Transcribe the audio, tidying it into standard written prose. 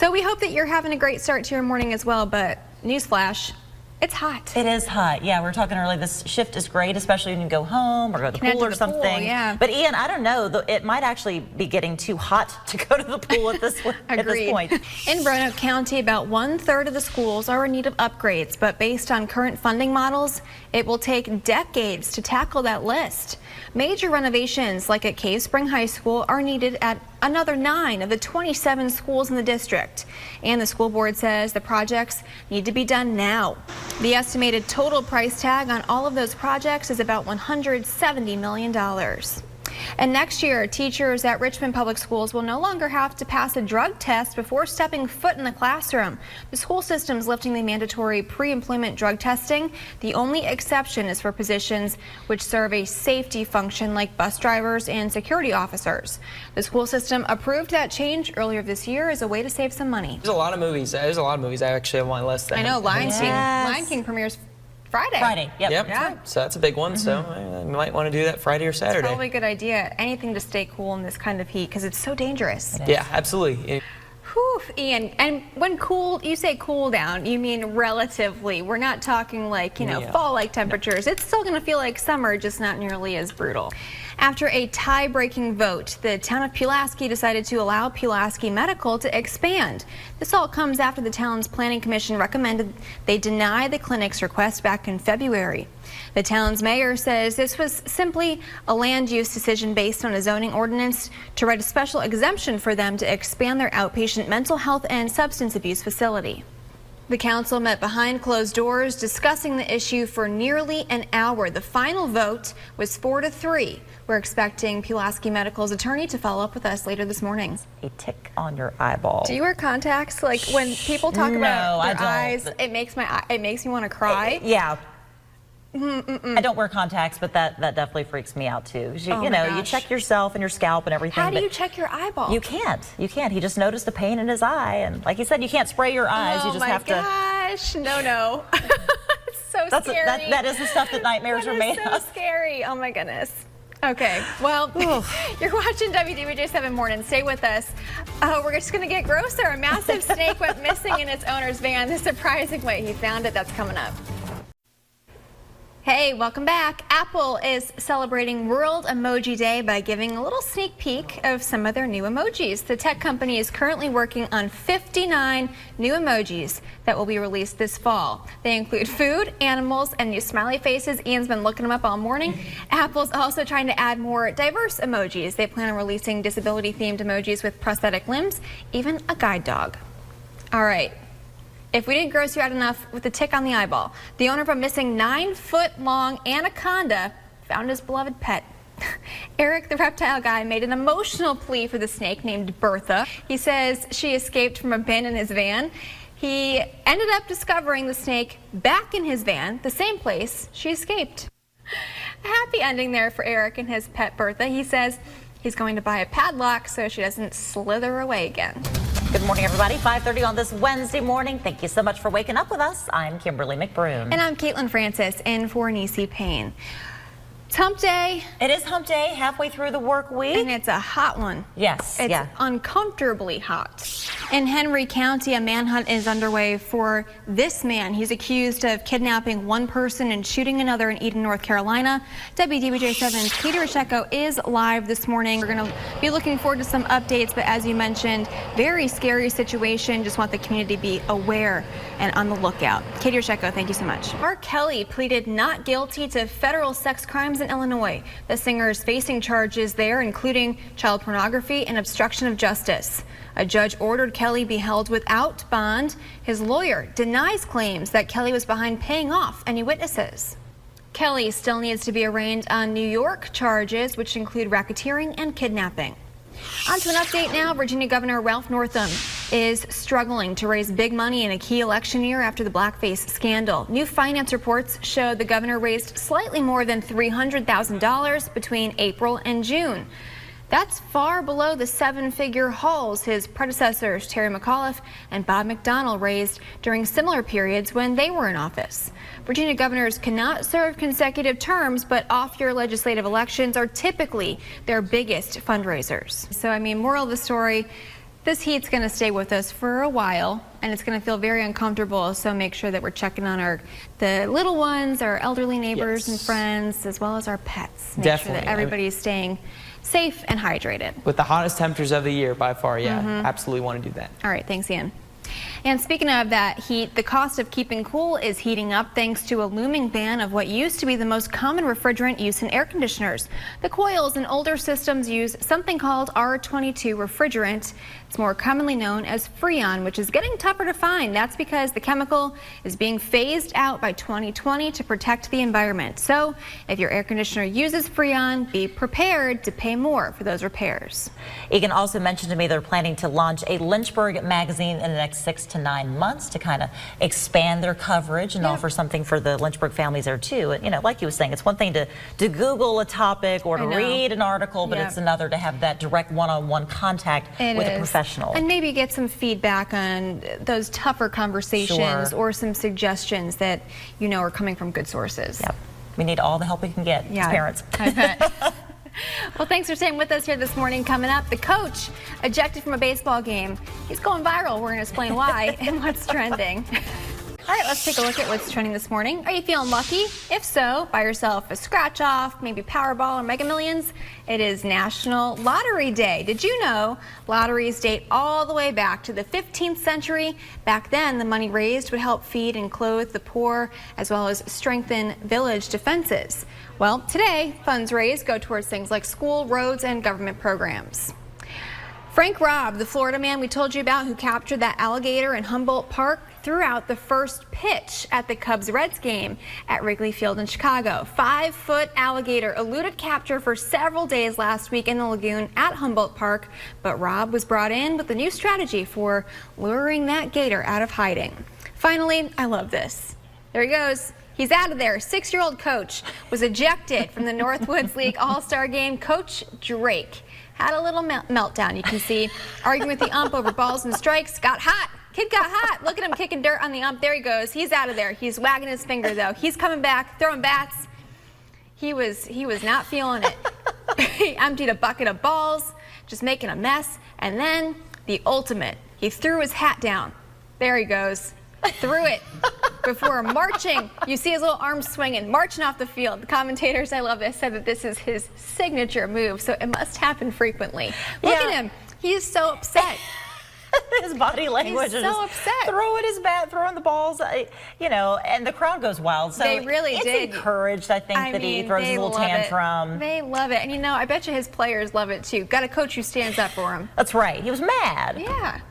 So we hope that you're having a great start to your morning as well, but newsflash, it's hot. It is hot. Yeah, we were talking earlier. This shift is great, especially when you go home or go to the pool or something. Pool, yeah. But Ian, I don't know. It might actually be getting too hot to go to the pool at this point. In Roanoke County, about 1/3 of the schools are in need of upgrades, but based on current funding models, it will take decades to tackle that list. Major renovations, like at Cave Spring High School, are needed at another 9 of the 27 schools in the district. And the school board says the projects need to be done now. The estimated total price tag on all of those projects is about $170 million. And next year, teachers at Richmond Public Schools will no longer have to pass a drug test before stepping foot in the classroom. The school system's lifting the mandatory pre-employment drug testing. The only exception is for positions which serve a safety function like bus drivers and security officers. The school system approved that change earlier this year as a way to save some money. There's a lot of movies. I actually have on my list. I know, Lion King premieres Friday. Yep. Yeah. So that's a big one. So you might want to do that Friday or Saturday. It's probably a good idea. Anything to stay cool in this kind of heat because it's so dangerous. Yeah, absolutely. Whew, Ian, and when you say cool down, you mean relatively. We're not talking like, fall-like temperatures. It's still going to feel like summer, just not nearly as brutal. After a tie-breaking vote, the town of Pulaski decided to allow Pulaski Medical to expand. This all comes after the town's planning commission recommended they deny the clinic's request back in February. The town's mayor says this was simply a land use decision based on a zoning ordinance to write a special exemption for them to expand their outpatient mental health and substance abuse facility. The council met behind closed doors discussing the issue for nearly an hour. The final vote was 4-3. We're expecting Pulaski Medical's attorney to follow up with us later this morning. A tick on your eyeball. Do you wear contacts? Like when people talk about their eyes, it makes me want to cry. Yeah. I don't wear contacts, but that definitely freaks me out too. You check yourself and your scalp and everything. How do you check your eyeball? You can't. He just noticed a pain in his eye, and like he said, you can't spray your eyes. You just have to. Oh my gosh! No. It's so scary. That is the stuff that nightmares are made of. So scary. Oh my goodness. Okay, well, you're watching WDBJ 7 Morning. Stay with us. We're just going to get grosser. A massive snake went missing in its owner's van the surprising way he found it. That's coming up. Hey, welcome back. Apple is celebrating World Emoji Day by giving a little sneak peek of some of their new emojis. The tech company is currently working on 59 new emojis that will be released this fall. They include food, animals, and new smiley faces. Ian's been looking them up all morning. Apple's also trying to add more diverse emojis. They plan on releasing disability-themed emojis with prosthetic limbs, even a guide dog. All right. If we didn't gross you out enough with the tick on the eyeball, the owner of a missing 9-foot-long anaconda found his beloved pet. Eric, the reptile guy, made an emotional plea for the snake named Bertha. He says she escaped from a bin in his van. He ended up discovering the snake back in his van, the same place she escaped. A happy ending there for Eric and his pet Bertha. He says he's going to buy a padlock so she doesn't slither away again. Good morning, everybody. 5:30 on this Wednesday morning. Thank you so much for waking up with us. I'm Kimberly McBroom. And I'm Caitlin Francis, in for Niecy Payne. It's hump day. It is hump day, halfway through the work week. And it's a hot one. Yes. It's uncomfortably hot. In Henry County, a manhunt is underway for this man. He's accused of kidnapping one person and shooting another in Eden, North Carolina. WDBJ 7's Katie Rachecko is live this morning. We're going to be looking forward to some updates, but as you mentioned, very scary situation. Just want the community to be aware and on the lookout. Katie Rachecko, thank you so much. R. Kelly pleaded not guilty to federal sex crimes in Illinois. The singer is facing charges there, including child pornography and obstruction of justice. A judge ordered Kelly be held without bond. His lawyer denies claims that Kelly was behind paying off any witnesses. Kelly still needs to be arraigned on New York charges, which include racketeering and kidnapping. On to an update now. Virginia Governor Ralph Northam is struggling to raise big money in a key election year after the blackface scandal. New finance reports show the governor raised slightly more than $300,000 between April and June. That's far below the seven-figure hauls his predecessors Terry McAuliffe and Bob McDonnell raised during similar periods when they were in office. Virginia governors cannot serve consecutive terms, but off-year legislative elections are typically their biggest fundraisers. So, moral of the story, This heat's going to stay with us for a while, and it's going to feel very uncomfortable. So make sure that we're checking on the little ones, our elderly neighbors and friends, as well as our pets. Make sure that everybody's staying safe and hydrated. With the hottest temperatures of the year by far, absolutely want to do that. All right, thanks, Ian. And speaking of that heat, the cost of keeping cool is heating up thanks to a looming ban of what used to be the most common refrigerant used in air conditioners. The coils in older systems use something called R22 refrigerant. It's more commonly known as Freon, which is getting tougher to find. That's because the chemical is being phased out by 2020 to protect the environment. So if your air conditioner uses Freon, be prepared to pay more for those repairs. Egan also mentioned to me they're planning to launch a Lynchburg magazine in the next 6 to 9 months to kind of expand their coverage and offer something for the Lynchburg families there too. And, you know, like you were saying, it's one thing to Google a topic or to read an article, but it's another to have that direct one-on-one contact with a professional. And maybe get some feedback on those tougher conversations or some suggestions that you know are coming from good sources. Yep. We need all the help we can get as parents. I bet. Well, thanks for staying with us here this morning. Coming up, the coach ejected from a baseball game. He's going viral. We're going to explain why and what's trending. All right, let's take a look at what's trending this morning. Are you feeling lucky? If so, buy yourself a scratch off, maybe Powerball or Mega Millions. It is National Lottery Day. Did you know lotteries date all the way back to the 15th century? Back then, the money raised would help feed and clothe the poor, as well as strengthen village defenses. Well, today, funds raised go towards things like school, roads, and government programs. Frank Robb, the Florida man we told you about who captured that alligator in Humboldt Park, threw out the first pitch at the Cubs-Reds game at Wrigley Field in Chicago. 5-foot alligator eluded capture for several days last week in the lagoon at Humboldt Park, but Robb was brought in with a new strategy for luring that gator out of hiding. Finally, I love this. There he goes. He's out of there. 6-year-old coach was ejected from the Northwoods League All-Star game. Coach Drake had a little meltdown, you can see, arguing with the ump over balls and strikes. Got hot. Kid got hot. Look at him kicking dirt on the ump. There he goes. He's out of there. He's wagging his finger, though. He's coming back, throwing bats. He was not feeling it. He emptied a bucket of balls, just making a mess. And then the ultimate. He threw his hat down. There he goes. Threw it before marching. You see his little arms swinging, marching off the field. The commentators, I love this, said that this is his signature move, so it must happen frequently. Look at him. He is so upset. His body language is so upset. Throwing his bat, throwing the balls, you know, and the crowd goes wild. So they really did. It's encouraged, I think, that he throws his little tantrum. They love it. And, you know, I bet you his players love it, too. Got a coach who stands up for him. That's right. He was mad. Yeah.